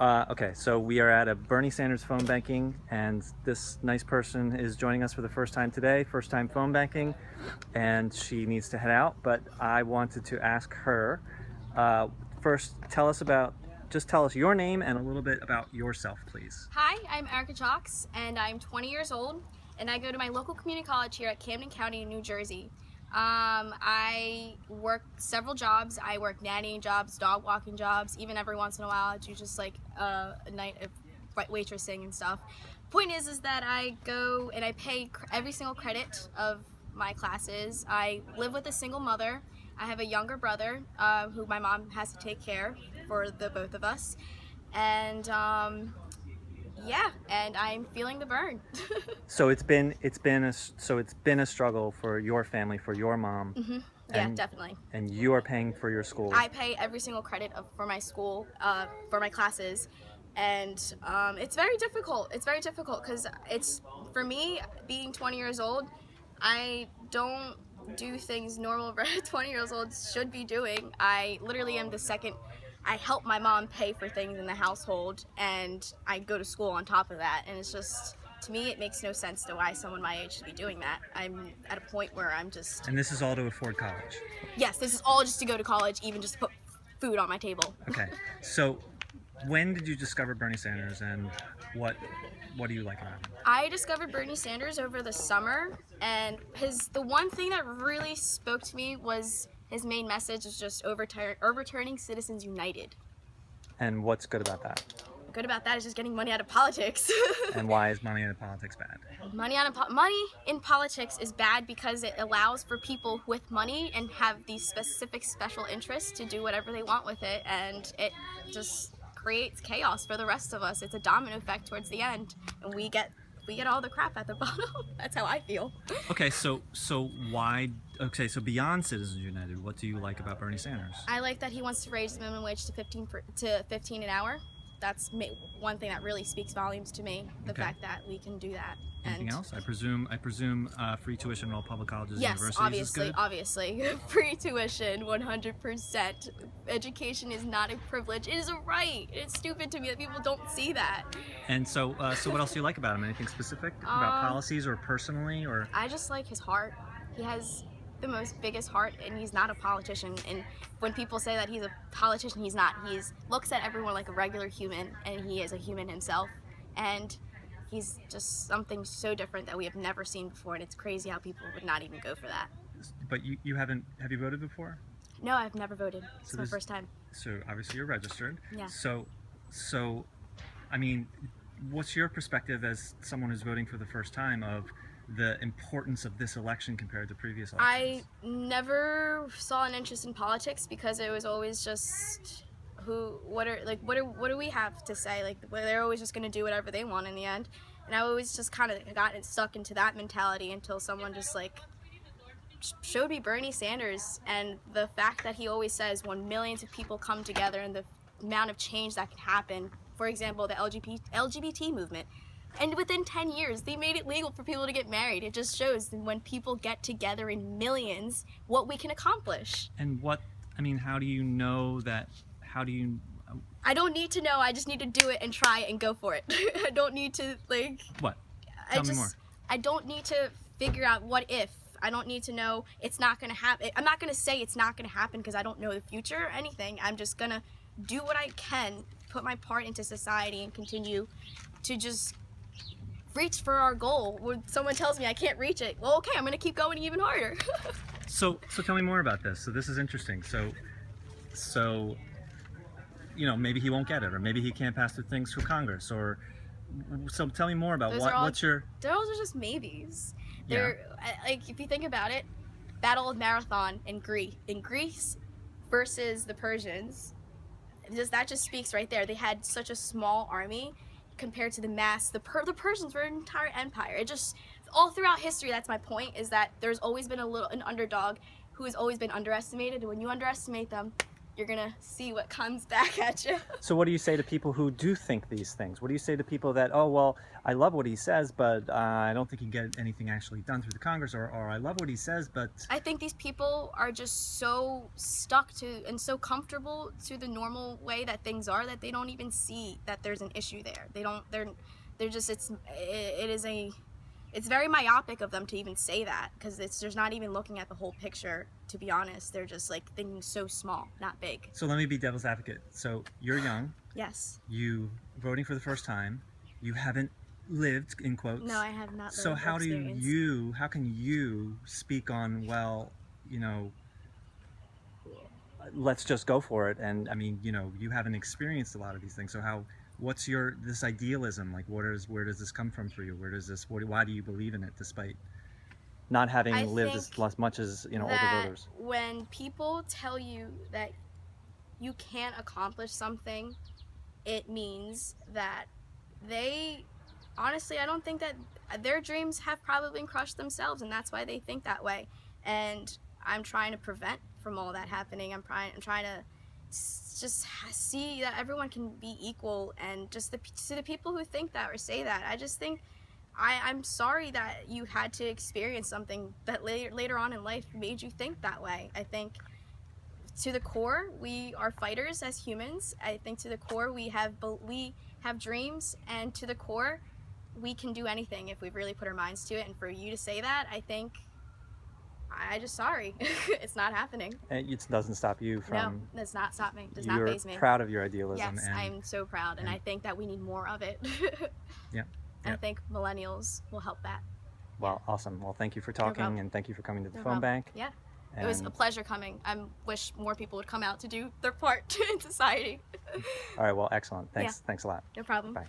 Okay, so we are at a Bernie Sanders phone banking, and this nice person is joining us for the first time today, first time phone banking, and she needs to head out. But I wanted to ask her uh, first, just tell us your name and a little bit about yourself, please. Hi, I'm Erica Chaux, and I'm 20 years old, and I go to my local community college here at Camden County, New Jersey. I work several jobs. I work nannying jobs, dog walking jobs, even every once in a while I do just like a night of waitressing and stuff. Point is that I go and I pay every single credit of my classes. I live with a single mother. I have a younger brother who my mom has to take care for the both of us, and yeah, and I'm feeling the burn. So it's been a struggle for your family, for your mom, Yeah, and definitely. and you are paying for your school. I pay every single credit for my school, for my classes, and it's very difficult. It's very difficult because it's, for me, being 20 years old, I don't do things normal 20 years old should be doing. I literally am the second. I help my mom pay for things in the household, and I go to school on top of that, and it's just, to me, it makes no sense to why someone my age should be doing that. I'm at a point where I'm just, And this is all to afford college. yes, this is all just to go to college, even just to put food on my table. Okay, so when did you discover Bernie Sanders, and what do you like about him? I discovered Bernie Sanders over the summer, and the one thing that really spoke to me was his main message is just overturning Citizens United. And what's good about that? Good about that is just getting money out of politics. And why is money in politics bad? Money in politics is bad because it allows for people with money and have these specific special interests to do whatever they want with it, and it just creates chaos for the rest of us. It's a domino effect towards the end, and we get all the crap at the bottom. That's how I feel. Okay, so why? Okay, so beyond Citizens United, what do you like about Bernie Sanders? I like that he wants to raise the minimum wage to 15 an hour. That's one thing that really speaks volumes to me. The Okay. fact that we can do that. Anything else? I presume free tuition in all public colleges and Yes, universities is good. obviously. Free tuition, 100%. Education is not a privilege. It is a right. It's stupid to me that people don't see that. And so what else do you like about him? Anything specific about policies or personally, or? I just like his heart. He has the most biggest heart, and he's not a politician. And when people say that he's a politician, he's not. He looks at everyone like a regular human, and he is a human himself. And he's just something so different that we have never seen before, and it's crazy how people would not even go for that. But you haven't, have you voted before? No, I've never voted. It's my first time. So obviously you're registered. Yeah. So, I mean, what's your perspective as someone who's voting for the first time of the importance of this election compared to previous elections? I never saw an interest in politics because it was always just what do we have to say? Like, they're always just going to do whatever they want in the end. And I always just kind of got stuck into that mentality until someone just like showed me Bernie Sanders, and the fact that he always says when millions of people come together and the amount of change that can happen. For example, the LGBT movement. And within 10 years, they made it legal for people to get married. It just shows that when people get together in millions, what we can accomplish. And how do you know that? How do you? I don't need to know. I just need to do it and try it and go for it. I don't need to, like... What? Tell me more. I don't need to figure out what if. I don't need to know it's not going to happen. I'm not going to say it's not going to happen because I don't know the future or anything. I'm just going to do what I can, put my part into society, and continue to just reach for our goal. When someone tells me I can't reach it, well, okay, I'm going to keep going even harder. So tell me more about this. So this is interesting. So maybe he won't get it, or maybe he can't pass the things through Congress, or so tell me more about what's your... Those are just maybes. Yeah. They're like, if you think about it, Battle of Marathon in Greece versus the Persians, that just speaks right there. They had such a small army compared to the mass. The Persians were an entire empire. It just, all throughout history, that's my point, is that there's always been an underdog who has always been underestimated, and when you underestimate them, you're gonna see what comes back at you. So what do you say to people who do think these things? What do you say to people that, oh, well, I love what he says, but I don't think he can get anything actually done through the Congress, or I love what he says, but... I think these people are just so stuck to and so comfortable to the normal way that things are that they don't even see that there's an issue there. They're just, it's very myopic of them to even say that, because there's not even looking at the whole picture, to be honest. They're just like thinking so small, not big. So let me be devil's advocate. So you're young. Yes. You voting for the first time. You haven't lived, in quotes. No, I have not lived So how can you speak on, well, you know, let's just go for it? And I mean, you know, you haven't experienced a lot of these things. So what's this idealism? Like, where does this come from for you? Why do you believe in it despite not having lived as much as, you know, older voters? When people tell you that you can't accomplish something, it means that honestly, I don't think that their dreams have probably been crushed themselves, and that's why they think that way. And I'm trying to prevent from all that happening. I'm trying to just see that everyone can be equal, and just to the people who think that or say that, I just think I'm sorry that you had to experience something that later on in life made you think that way. I think to the core, we are fighters as humans. I think to the core, we have dreams, and to the core, we can do anything if we really put our minds to it. And for you to say that, I think I'm just sorry. It's not happening. It doesn't stop you from... No, does not stop me. Does not faze me. You're proud of your idealism. Yes, I'm so proud, and I think that we need more of it. Yeah. And I think millennials will help that. Well, awesome. Well, thank you for talking, and thank you for coming to the phone bank. Yeah. It was a pleasure coming. I wish more people would come out to do their part in society. All right, well, excellent. Thanks. Thanks a lot. No problem. Bye.